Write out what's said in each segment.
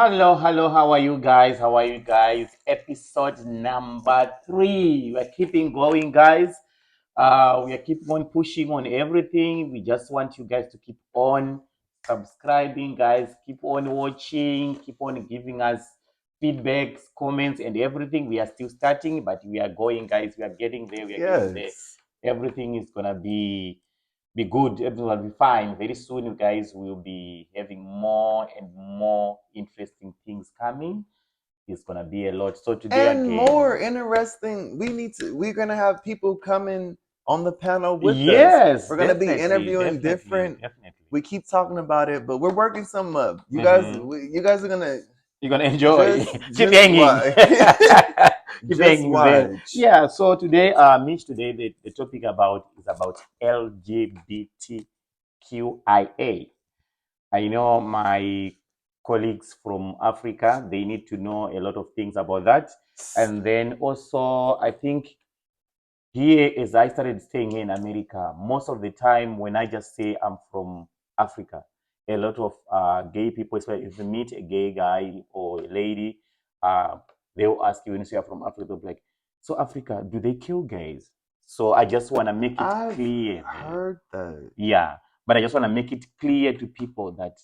Hello, hello, how are you guys? How are you guys? Episode number 3. We're keeping going, guys. We are keeping on pushing on everything. We just want you guys to keep on subscribing, guys. Keep on watching, keep on giving us feedbacks, comments, and everything. We are still starting, but we are going, guys. We are getting there. We are getting there. Yes. Everything is gonna be good. Everything will be fine. Very soon, you guys will be having more and more interesting things coming. It's gonna be a lot. So today And again, more interesting, we're gonna have people coming on the panel with us. yes, We're gonna be definitely, interviewing definitely, different. definitely. We keep talking about it, but we're working some up. Hmm. You guys are gonna You're gonna enjoy. Keep just hanging. watch. Keep Just hanging there. watch. Yeah. So today, Mitch, today the topic about is about LGBTQIA. I know my colleagues from Africa, they need to know a lot of things about that. And then also, I think here, as I started staying here in America, most of the time when I just say I'm from Africa, a lot of gay people, especially if you meet a gay guy or a lady, uh, they will ask you when you say you're from Africa, they'll be like, so Africa, do they kill gays? So I just want to make it I've clear there. heard that. Yeah, but I just want to make it clear to people that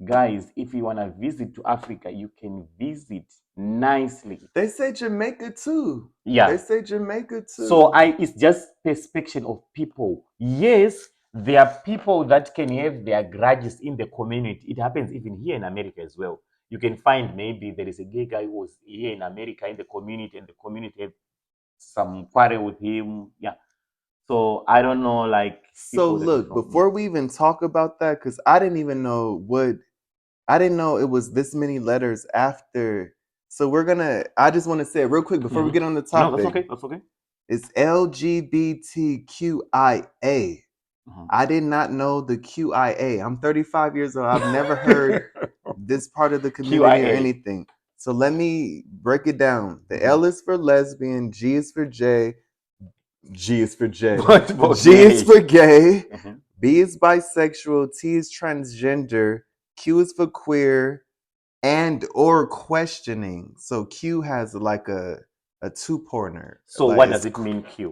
guys, if you want to visit to Africa, you can visit nicely. They say Jamaica too. They Yeah. say Jamaica So too. it's just perception of people. Yes, there are people that can have their grudges in the community. It happens even here in America as well. You can find maybe there is a gay guy who was here in America in the community, and the community had some quarrel with him. Yeah. So I don't know, like So people that are look, from. Yeah. before we even talk about that, because I didn't even know what I didn't know it was this many letters after. So I just want to say it real quick before we Mhm. get on the No, that's topic. okay. That's okay. It's LGBTQIA. Mhm. I did not know the QIA. I'm 35 years old. I've never heard this part of the community or QIA. anything. So let me break it down. The Mhm. L is for lesbian, G is for J, G is for J, But for G is gay. for gay, Mhm. B is bisexual, T is transgender, Q is for queer, and or questioning. So Q has like a two-pointer. So Like what does it mean, Q?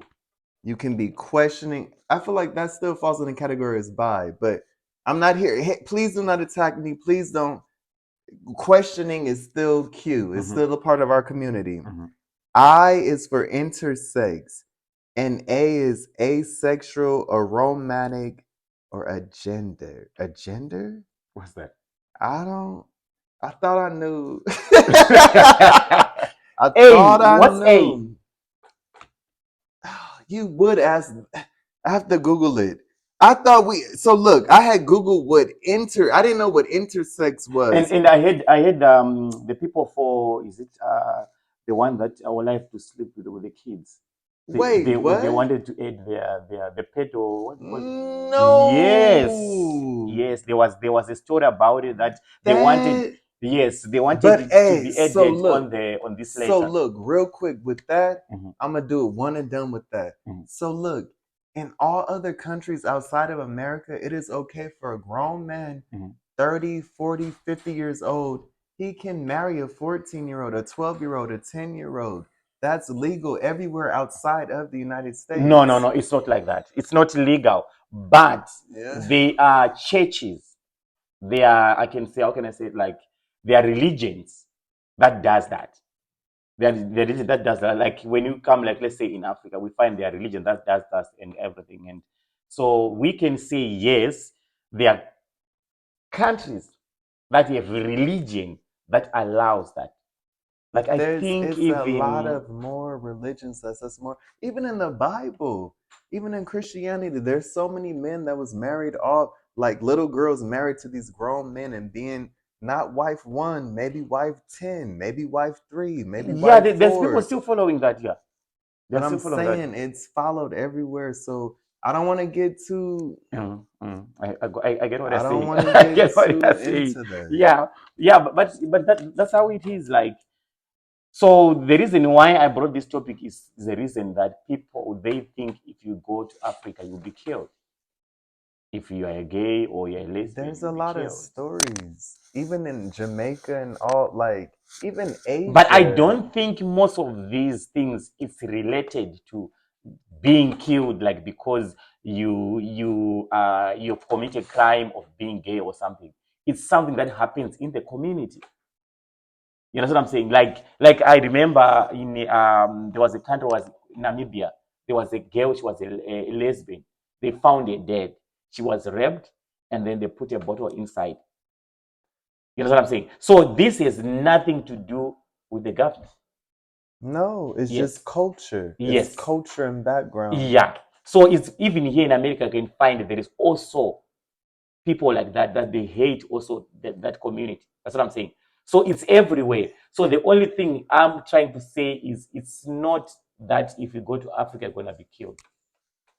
you can be questioning. I feel like that still falls in the category as bi, but I'm not here. Hey, please do not attack me. Please don't. Questioning is still Q. It's Mhm. still a part of our community. Mhm. I is for intersex, and A is asexual, aromantic, or a gender. A gender? What's that? I don't. I thought I knew. I Hey, thought I what's A? knew. You would ask. I have to Google it. I thought we. So look, I had Googled what I didn't know what intersex And was. and I had the people for, is it the one that our life to sleep with the kids. Wait, They what? wanted to add their the pet, or what was it? Yes, No, yes. There was a story about it that they wanted. that. Yes, they wanted But it to hey, be so added look, on this so letter. look, real quick with that, Mhm, I'm gonna do it one and done with that. mhm, So look, in all other countries outside of America, it is okay for a grown man, mhm. 30, 40, 50 years old, he can marry a 14-year-old, a 12-year-old, a 10-year-old. That's legal everywhere outside of the United No, no, States. no. It's not like that. It's not legal. But Yeah. they are churches. They are, I can say, how can I say it? Like, they are religions that does that. They are the religion that does that. Like when you come, like let's say in Africa, we find their religion that does that and everything. And so we can say yes, there are countries that have religion that allows that. Like I There's think it's a lot even of more religions that's more even in the Bible, even in Christianity, there's so many men that was married off like little girls married to these grown men and being not wife one, maybe wife 10, maybe wife three, maybe yeah, wife there's people four. still following that. Yeah, they're But I'm still following that. saying it's followed everywhere. So I don't want to get too I get what you're I don't saying. want to I get get what too you're saying. into that. Yeah, yeah, but that's how it is. Like, so the reason why I brought this topic is the reason that people they think if you go to Africa you'll be killed. If you are gay or you're a lesbian, There's you'll a be lot of killed. stories, even in Jamaica and all, like even But I Asia. don't think most of these things is related to being killed, like because you've committed crime of being gay or something. It's something that happens in the community. You know what I'm saying? Like I remember there was a country, was Namibia. There was a girl. She was a lesbian. They found her dead. She was raped, and then they put a bottle inside. You know what I'm saying? So this has nothing to do with the government. No, it's just Yes. culture. It's Yes. culture and background. Yeah. So it's even here in America, you can find there is also people like that that they hate also that community. That's what I'm saying. So it's everywhere. So the only thing I'm trying to say is it's not that if you go to Africa, you're gonna be killed.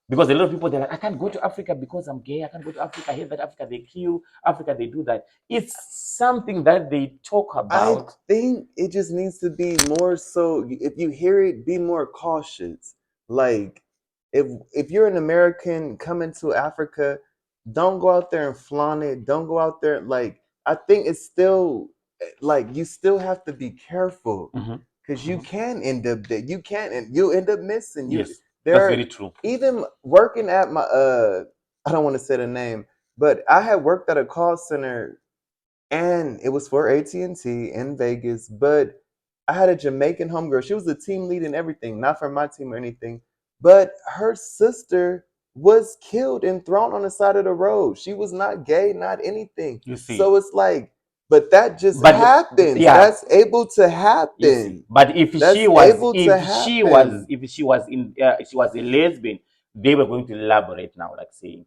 Because a lot of people they're like, I can't go to Africa because I'm gay. I can't go to Africa. I hate that Africa they kill. Africa they do that. It's something that they talk I about. think it just needs to be more so if you hear it, be more cautious. Like if you're an American coming to Africa, don't go out there and flaunt it. Don't go out there like I think it's still like you still have to be careful Mhm, because you mhm. can end up dead. You can and you end up missing. You Yes, that's there very true. even working at my I don't want to say the name, but I had worked at a call center and it was for AT&T in Vegas. But I had a Jamaican homegirl. She was the team lead and everything, not for my team or anything. But her sister was killed and thrown on the side of the road. She was not gay, not anything. You see, So it's like, but that just but happens. yeah, That's able to you see. happen. But if she That's was, able to happen. if she was she was a lesbian, they were going to elaborate now, like saying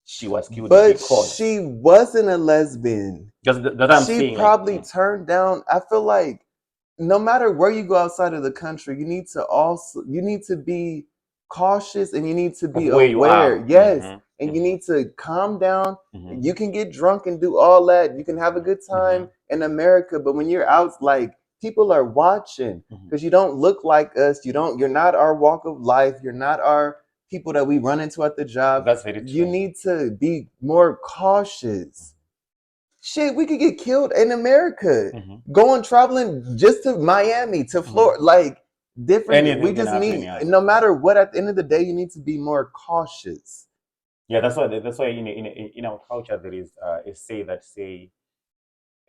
she was killed But because she wasn't a lesbian. just that I'm She saying, like, probably turned down. I feel like no matter where you go outside of the country, you need to be cautious and you need to of be where you aware. are. Yes, and you need to calm down. You can get drunk and do all that. You can have a good time in America, but when you're out, like people are watching because you don't look like us. You're not our walk of life. You're not our people that we run into at the job. That's very You true. need to be more cautious. Shit, we could get killed in America. Going traveling just to Miami, to Florida, like different. We Anything can just happen. need, Yeah, no matter what, at the end of the day, you need to be more cautious. yeah. That's why in our culture there is a say that say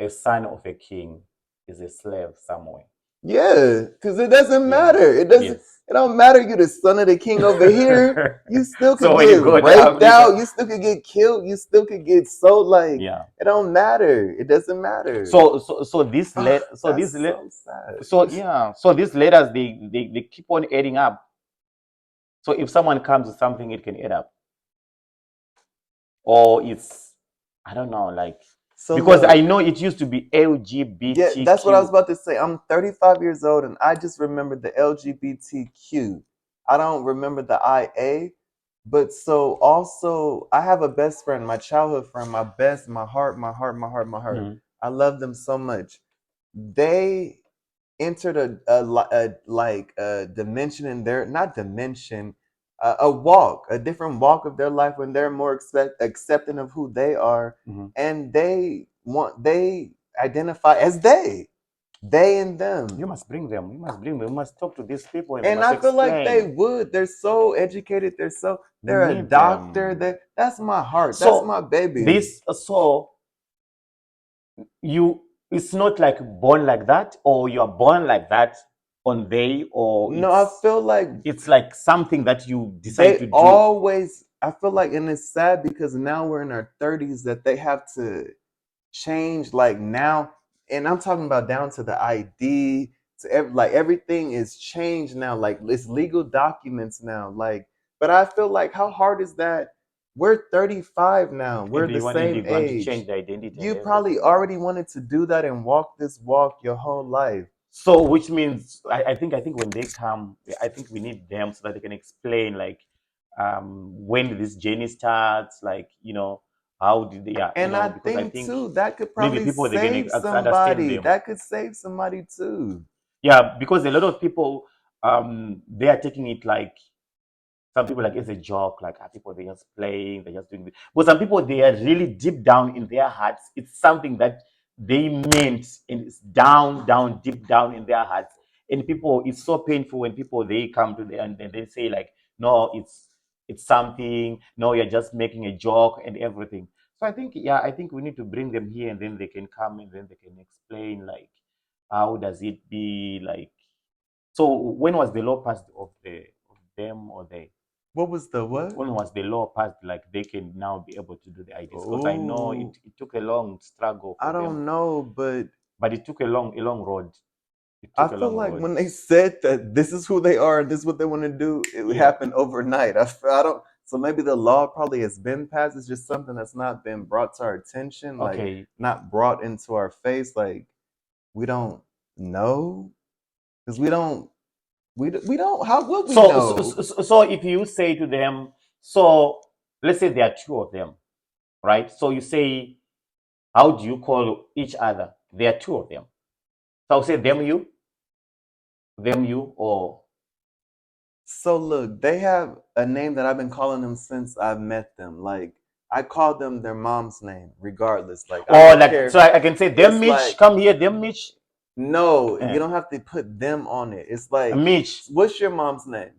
a son of a king is a slave somewhere. Yeah, because it doesn't Yeah. matter. It doesn't. Yes. It don't matter. You the son of the king over here. You still could So when get you go to raped Africa, out. You still could get killed. You still could get sold. Like yeah. it don't matter. It doesn't matter. So this let so this That's let so sad. so yeah so these letters they keep on adding up. So if someone comes with something, it can add up, or it's I don't know, like So because I look, know it used to be yeah, that's what I was LGBTQ. about to say. I'm 35 years old and I just remember the LGBTQ. I don't remember the IA. But so also, I have a best friend, my childhood friend, my best, my heart, my heart, my heart, my heart. Mhm, I love them so much. They entered a like a dimension in their not dimension a walk, a different walk of their life when they're more accepting of who they are, mhm. and they identify as they and You them. must bring them. You must bring them. You must talk to these people, and they And must I feel like they explain. would. They're so educated. We They're a need doctor. them. That's my heart. That's So my baby. this so you it's not like born like that, or you are born like that on day, or No, I feel like it's like something that you decide they to do. always. I feel like, and it's sad because now we're in our 30s that they have to change. Like now, and I'm talking about down to the ID, to like everything is changed now. Like it's legal documents now. Like, but I feel like how hard is that? We're 35 now. And We're they the want and same they want to change age. the identity and You probably everything. already wanted to do that and walk this walk your whole life. So which means I think when they come, I think we need them so that they can explain like when this journey starts, like how did they, yeah, And I because I think think too, that could maybe probably people they can save understand somebody. them. That could save somebody too. Yeah, because a lot of people they are taking it like Some people like it's a joke, like people they're just playing, they're just doing this. But some people they are really deep down in their hearts. It's something that they meant and it's down, down, deep down in their hearts. And people, it's so painful when people they come to the and then they say like, no, it's something, no, you're just making a joke and everything. So I think, yeah, I think we need to bring them here and then they can come and then they can explain like how does it be like. So when was the law passed of them or they? What was the what? When was the law passed like they can now be able to do the IDs? Because I know Oh, it took a long struggle I for them, don't know, but but it took a long road. It I took a feel long like road. when they said that this is who they are and this is what they want to do, it Yeah. happened overnight. I don't. So maybe the law probably has been passed. It's just something that's not been brought to our attention, like Okay. not brought into our face. Like we don't know because we don't. How would we know? So if you say to them, so let's say there are two of them, right? So you say, how do you call each other? There are two of them. So I'll say them you, or So look, they have a name that I've been calling them since I've met them. Like I call them their mom's name, regardless. Like I don't like care. so I can say them It's Mitch, like come here, them Mitch, no, you eh, don't have to put them on it. It's like, Mitch, what's your mom's name?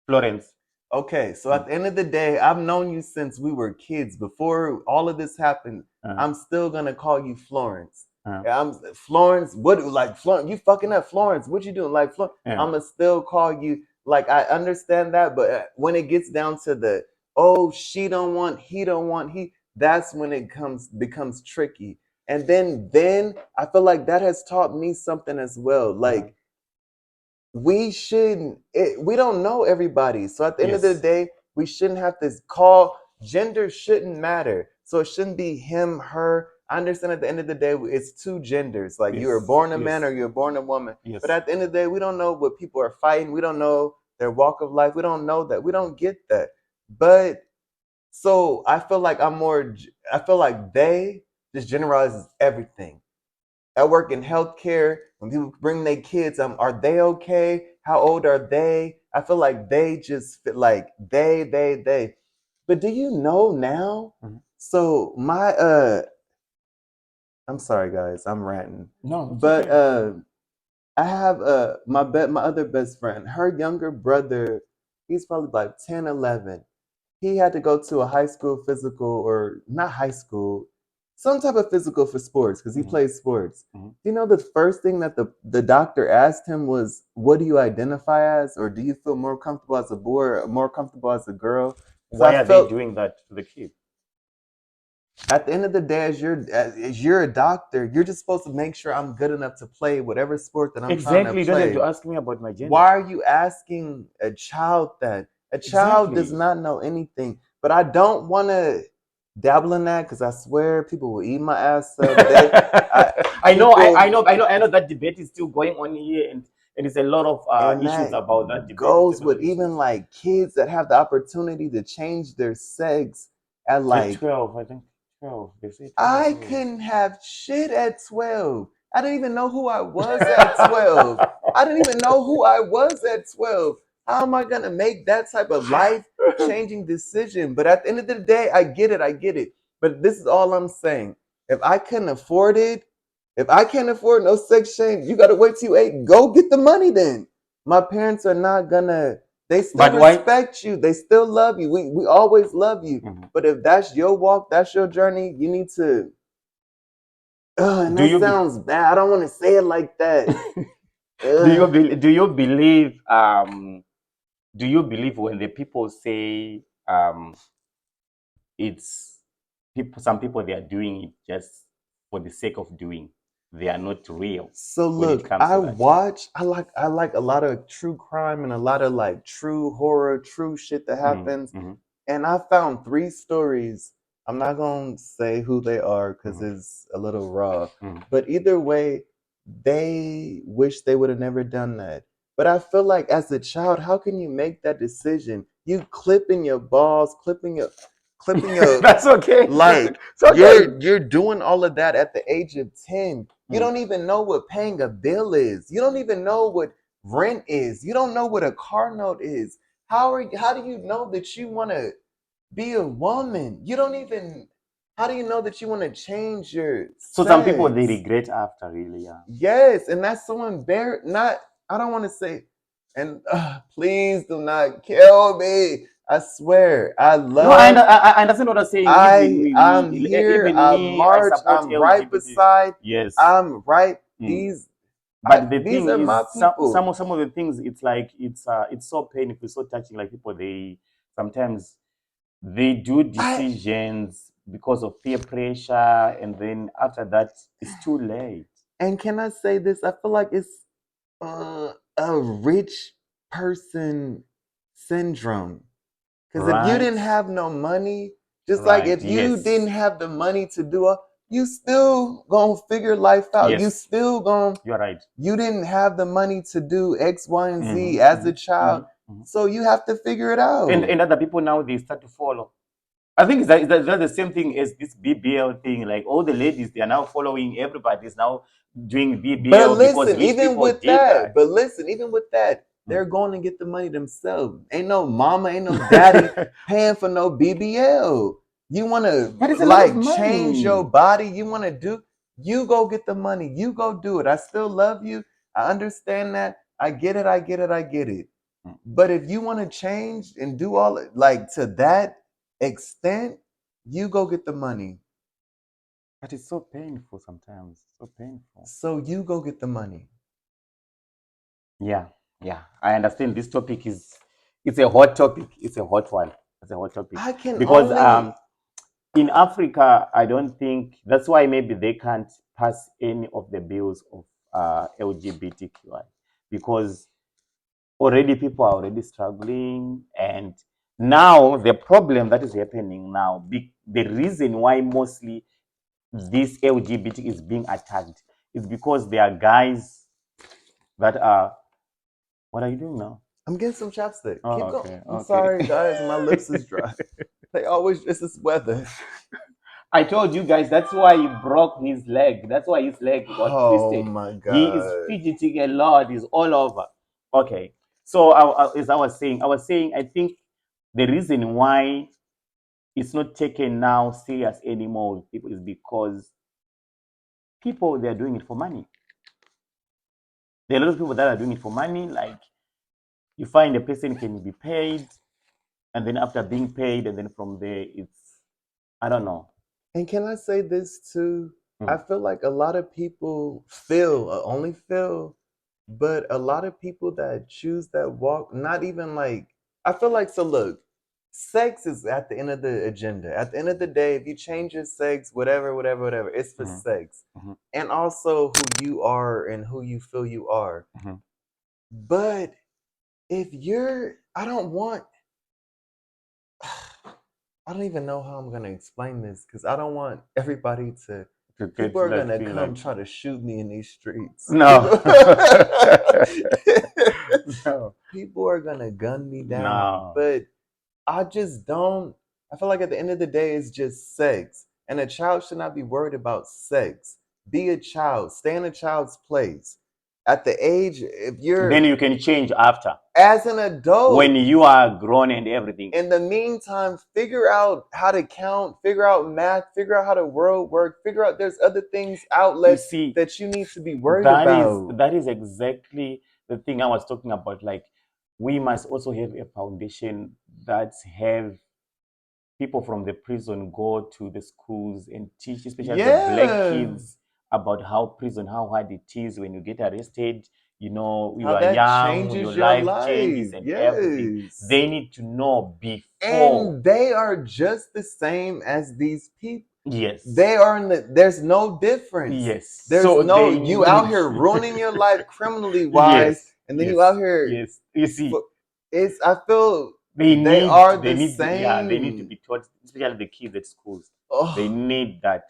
Florence. Okay, so Mm. at the end of the day, I've known you since we were kids. Before all of this happened, Uh, I'm still gonna call you Florence. uh, Yeah, I'm Florence. What like Florence? You fucking up, Florence. What you doing? Like Florence, uh, I'ma still call you. Like I understand that, but when it gets down to the oh she don't want, he don't want, that's when it comes becomes tricky. And then I feel like that has taught me something as well. uh, Like we shouldn't we don't know everybody, so at the end of the yes, day we shouldn't have to call. Gender shouldn't matter, so it shouldn't be him, her. I understand at the end of the day it's two genders, like you were yes, born a man yes, or you're born a woman, but yes, at the end of the day we don't know what people are fighting, we don't know their walk of life, we don't know that, we don't get that. But so I feel like I feel like they just generalizes everything. I work in healthcare. When people bring their kids, are they okay? How old are they? I feel like they just feel like they. But do you know now? mhm. So my I'm sorry guys, I'm ranting. No, it's But okay. I have my other best friend, her younger brother, he's probably like 10, 11. He had to go to a high school physical, or not high school, some type of physical for sports because he Hmm. plays sports. Hmm. Do you know the first thing that the doctor asked him was, what do you identify as? Or do you feel more comfortable as a boy or more comfortable as a girl? So I Why are they felt doing that to the kid? at the end of the day, as you're a doctor, you're just supposed to make sure I'm good enough to play whatever sport that I'm trying to Exactly. You don't have to play. ask me about my gender. Why are you asking a child that? A child does Exactly. not know anything. But I don't want to dabble in that because I swear people will eat my ass up. I know, People, I know that debate is still going on here, and it's a lot of and issues that about that debate. It's a goes lot of with issues. even like kids that have the opportunity to change their sex at At like 12, I think 12. They say 12 I maybe. couldn't have shit at 12. I didn't even know who I was at 12. I didn't even know who I was at 12. How am I going to make that type of life changing decision? But at the end of the day, I get it. I get it. But this is all I'm saying. If I couldn't afford it, if I can't afford no sex change, you got to wait till you 8. Go get the money then. My parents are not going to, they still But why? respect you. They still love you. We always love you. Mhm. But if that's your walk, that's your journey, you need to. And Do that you be, sounds bad. I don't want to say it like that. do Ugh. do you believe do you believe when the people say it's people, some people they are doing it just for the sake of doing, they are not real So when it look, comes to that. I like a lot of true crime and a lot of like true horror, true shit that Mhm, happens. mhm, And I found 3 stories. I'm not going to say who they are cuz mhm, it's a little raw. mhm. But either way, they wish they would have never done that. But I feel like as a child, how can you make that decision? You clipping your balls, clipping your That's okay. like It's okay. you're doing all of that at the age of 10. You Mm. don't even know what paying a bill is. You don't even know what rent is. You don't know what a car note is. how do you know that you want to be a woman? You don't even. How do you know that you want to change your So some people they sex? regret after, really, yeah. Yes, and that's so embarrassing. Not, I don't want to say, and please do not kill me. I swear, I No, love. I understand what I'm saying. I'm here. Even I me, I march. support I'm right LGBT. beside. Yes. I'm right. Mm. I, But the these thing are is, my people. some of the things, it's like it's so painful, so touching. Like people, they sometimes they do I decisions because of peer pressure, and then after that, it's too late. and can I say this? I feel like it's a rich person syndrome. Because if you Right, didn't have no money, just like right, if you didn't yes, have the money to do it, you still gonna figure life out. You yes, still gonna, you're right. you didn't have the money to do X, Y, and Hmm, Z as hmm, a child. hmm, hmm. So you have to figure it out. And other people now they start to follow. I think that's the same thing as this BBL thing. Like all the ladies, they are now following. Everybody's now doing But BBL because listen, rich people did even with that, that. they're going to get the money themselves. Ain't no mama, ain't no daddy paying for no BBL. You want to But it's a lot of like change your money. body, you want to do, you go get the money, you go do it. I still love you. I understand that. I get it, I get it, I get it. Mm. But if you want to change and do all like to that extent, you go get the money. But it's so painful sometimes. So painful. So you go get the money. Yeah, yeah. I understand this topic is it's a hot topic. It's a hot one. It's a hot topic. I can Because only in Africa, I don't think that's why maybe they can't pass any of the bills of LGBTQI because already people are already struggling, and now the problem that is happening now, the reason why mostly this LGBT is being attacked is because there are guys that are. What are you doing now? I'm getting some chapstick. Oh, Keep going. okay, I'm okay. sorry, guys. My lips is dry. They always, it's this weather. I told you guys that's why he broke his leg. That's why his leg got Oh twisted. my He is God. fidgeting a lot. He's all over. Okay. So as I was saying, I think the reason why it's not taken now serious anymore with people is because people they're doing it for money. There are a lot of people that are doing it for money. Like you find a person can be paid, and then after being paid, and then from there it's I don't know. And can I say this too? I Mm, feel like a lot of people feel, only feel, but a lot of people that choose that walk, not even like, I feel like, so look, sex is at the end of the agenda. At the end of the day, if you change your sex, whatever, whatever, whatever, it's for mhm, sex. mhm, And also who you are and who you feel you are. mhm. But if you're, I don't want, I don't even know how I'm gonna explain this because I don't want everybody to. To People get are like gonna feel come like try to shoot me in these streets. no. People, No. people are gonna gun me down. No. But I just don't. I feel like at the end of the day, it's just sex, and a child should not be worried about sex. Be a child. Stay in a child's place. At the age, if Then you're you can change after as an adult, when you are grown and everything. in the meantime, figure out how to count, figure out math, figure out how the world works, figure out there's other things, You outlets see, that you need to be worried about. that is exactly the thing I was talking about. Like we must also have a foundation that have people from the prison go to the schools and teach, especially the black Yeah. kids, about how prison, how hard it is when you get arrested. You How are that young, your changes your life changes life. and everything. Yes. They need to know before. And they are just the same as these people. Yes, They are in the, there's no difference. yes. There's So no, they you out need. here ruining your life criminally wise, Yes, and then yes, you out here, yes. You see, it's, I feel they they need are they the need yeah, they need to same. be taught, especially the kids at schools. They Oh, need that.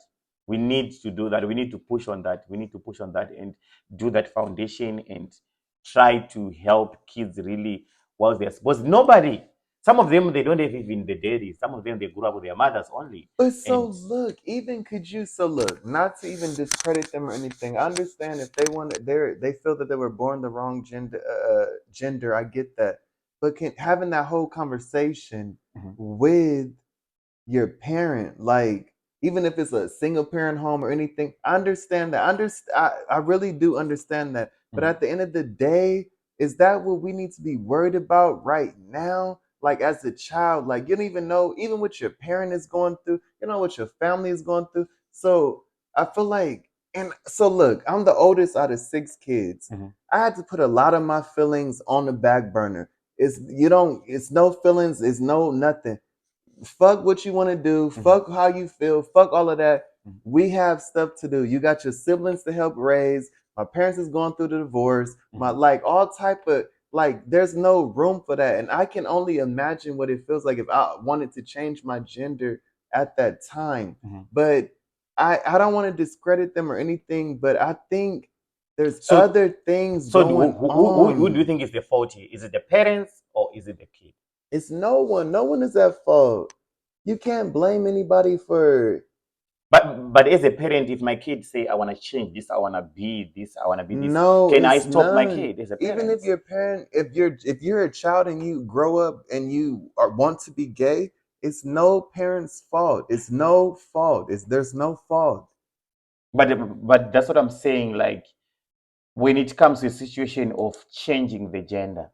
We need to do that. We need to push on that. We need to push on that and do that foundation and try to help kids really while they're supposed. Nobody. Some of them they don't have even the daddies. Some of them they grew up with their mothers only. but so And look, even could you, so look, not to even discredit them or anything. I understand if they want, they feel that they were born the wrong gender. Gender, I get that. but having that whole conversation Mhm. with your parent, like even if it's a single parent home or anything, I understand that. I really do understand that. But Mhm. at the end of the day, is that what we need to be worried about right now? Like as a child, like you don't even know, even what your parent is going through, you know what your family is going through. So I feel like, and so look, I'm the oldest out of 6 kids. Mhm. I had to put a lot of my feelings on the back burner. It's you don't, it's no feelings, it's no nothing. Fuck what you want to do, Mhm. fuck how you feel, fuck all of that. Mhm. We have stuff to do. You got your siblings to help raise. My parents is going through the divorce. My Mhm. like all type of like there's no room for that. And I can only imagine what it feels like if I wanted to change my gender at that time. Mhm. But I don't want to discredit them or anything, but I think there's So, other things so going who do you on. think is the fault here? Is it the parents or is it the kid? It's no one. No one is at fault. You can't blame anybody for But as a parent, if my kid say I want to change this, I want to be this, I want to be this, no, can I it's stop my none. kid as a Even parent? if your parent, if you're a child and you grow up and you want to be gay, it's no parent's fault. It's no fault. There's no fault. But that's what I'm saying. Like when it comes to a situation of changing the gender,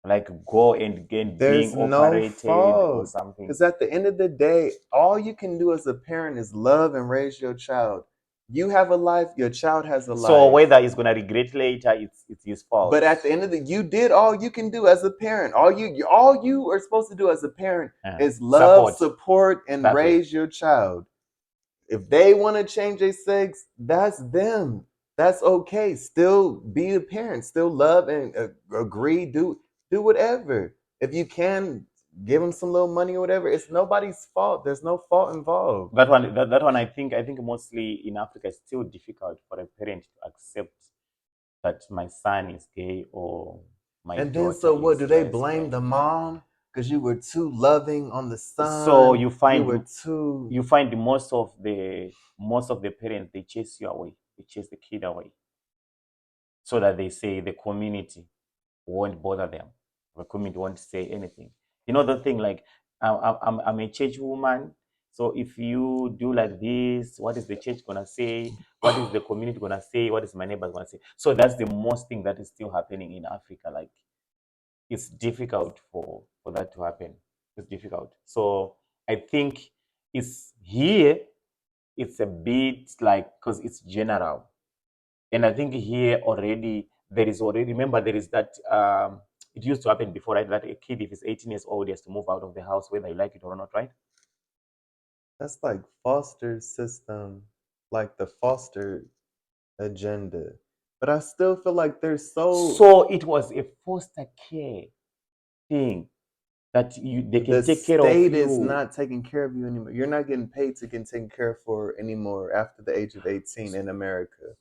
like go and again being There's no operated or fault. something. Because at the end of the day, all you can do as a parent is love and raise your child. You have a life, your child has a So life. whether he's gonna regret later, it's his fault. But at the end of the, you did all you can do as a parent. All you are supposed to do as a parent is love, Support support, and that way. raise your child. If they want to change their sex, that's them. That's okay. Still be a parent. Still love and agree. Do whatever. If you can give them some little money or whatever, it's nobody's fault. There's no fault involved. That one I think mostly in Africa it's still difficult for a parent to accept that my son is gay or my And then daughter so what? is Do they blame lesbian. the mom because you were too loving on the So son? you You find were too. you find most of the parents they chase you away, they chase the kid away, so that they say the community won't bother them. The community won't say anything. You know the thing like I'm a church woman. So if you do like this, what is the church gonna say? What is the community gonna say? What is my neighbor gonna say? So that's the most thing that is still happening in Africa. Like it's difficult for that to happen. It's difficult. So I think it's here. It's a bit like because it's general, and I think here already there is already remember there is that it used to happen before, right? That a kid if he's 18 years old he has to move out of the house whether you like it or not, right? That's like foster system, like the foster agenda. But I still feel like they're so. So it was a foster care thing that you they The can take care of state is you. not taking care of you anymore. You're not getting paid to get taken care of for anymore after the age of 18 in America.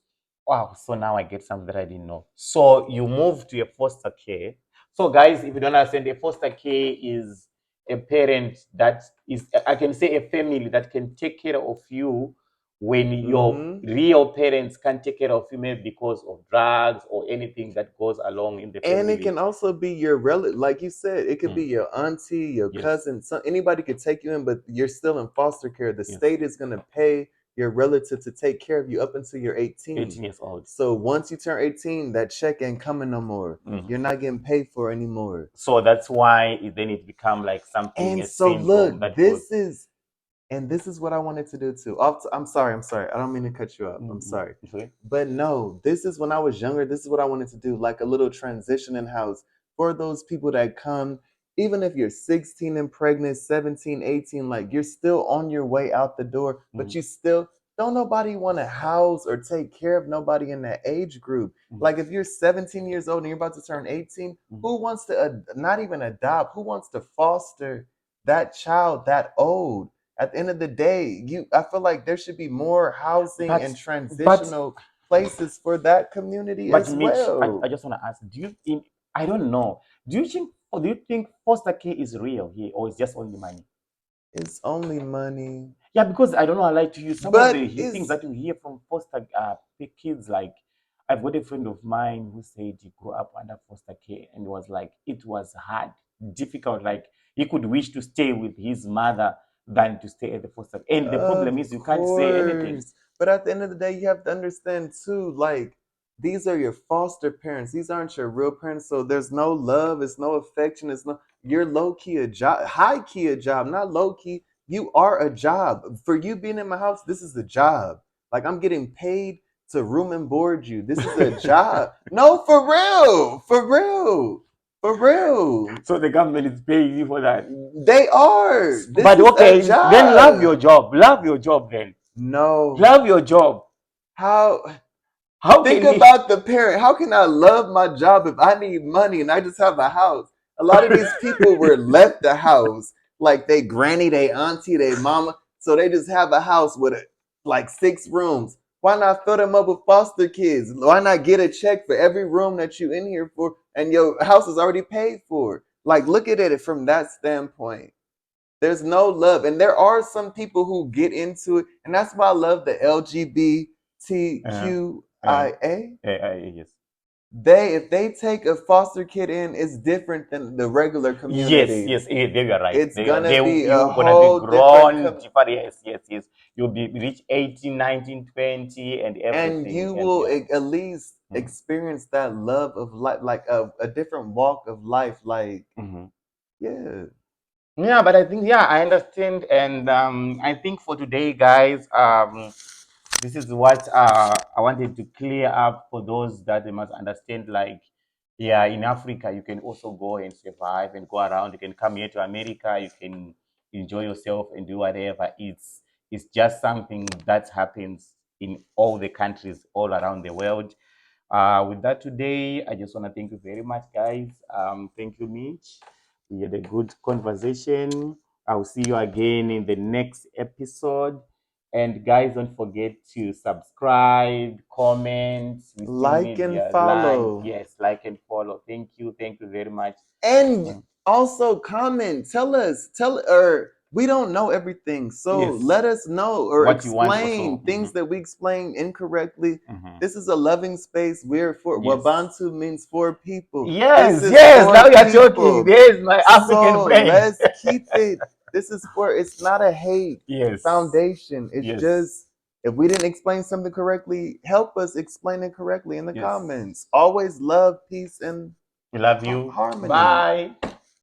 Wow, so now I get something that I didn't know. So you move to a foster care. So guys, if you don't understand, a foster care is a parent that is, I can say, a family that can take care of you when your Mm-hmm. real parents can't take care of you, maybe because of drugs or anything that goes along in the And it family. can also be your relative, like you said, it could be Mm, your auntie, your yes, cousin, anybody could take you in, but you're still in foster care. The yes. state is gonna pay your relative to take care of you up until you're 18. 18 years old. So once you turn 18, that check ain't coming no more. Mm. You're not getting paid for anymore. So that's why then it become like something, And a so syndrome look, that goes. this is what I wanted to do too. I'm sorry, I'm sorry. I don't mean to cut you off. I'm sorry. Okay. But no, this is when I was younger. This is what I wanted to do, like a little transition in house for those people that come, even if you're 16 and pregnant, 17, 18, like you're still on your way out the door, but Mhm, you still don't nobody want to house or take care of nobody in that age group. mhm, Like if you're 17 years old and you're about to turn 18, mhm. who wants to not even adopt, who wants to foster that child that old? At the end of the day, I feel like there should be more housing and But transitional places for that community but as Mitch, I well. just want to ask, do you think I don't know. Do you think foster care is real here or it's just only money? It's only money, Yeah, because I don't know, I like to use some of but the things is that you hear from foster kids. Like I've got a friend of mine who said he grew up under foster care and it was like it was hard. difficult. Like he could wish to stay with his mother than to stay at the foster. And the problem Of is you can't say anything. course. But at the end of the day, you have to understand too, like, these are your foster parents. These aren't your real parents. So there's no love, it's no affection, it's no, you're low key a job, high key a job, not low key. You are a job. For you being in my house, this is a job. Like, I'm getting paid to room and board you. This is a job. No, for real. For real. For real. So the government is paying you for that. They are. This But is a okay, then love your job. job. Love your job then. No. Love your job. How How think can we? about the parent. How can I love my job if I need money and I just have a house? A lot of these people were left the house like they granny, they auntie, they mama. So they just have a house with like 6 rooms. Why not fill them up with foster kids? Why not get a check for every room that you in here for and your house is already paid for? Like look at it from that standpoint. There's no love. And there are some people who get into it. And that's why I love the Uh, uh, LGBTQIA. yes. If they take a foster kid in, it's different than the regular Yes, community. yes, there you are right. It's gonna be a You gonna be whole different grown, different. Yes, yes, yes. You'll be reach 18, 19, 20, and and everything you else. will Yeah. at least Mhm. experience that love of life, like a different walk of life. Like, Mhm. yeah, Yeah, but I think yeah, I understand, and I think for today, guys, this is what I wanted to clear up for those that they must understand. Like, yeah, in Africa, you can also go and survive and go around. You can come here to America. You can enjoy yourself and do whatever. It's just something that happens in all the countries all around the world. With that today, I just want to thank you very much, guys. Thank you, Mitch. We had a good conversation. I'll see you again in the next episode. And guys, don't forget to subscribe, comment. We still like need and your like. follow. Yes, like and follow. Thank you. Thank you very much. And Mm. also comment, tell us, tell or we don't know everything. So Yes, let us know or what you want also. explain things that we explain incorrectly. Mhm. This is a loving space. We're for Yes. Wabantu means for people. This Yes, is yes. Now for you're talking. people. There's my African So friend. let's keep it. This is for it's not a hate Yes. foundation. It's Yes. just if we didn't explain something correctly, help us explain it correctly in the Yes. comments. Always love, peace, and We love you. harmony. Bye.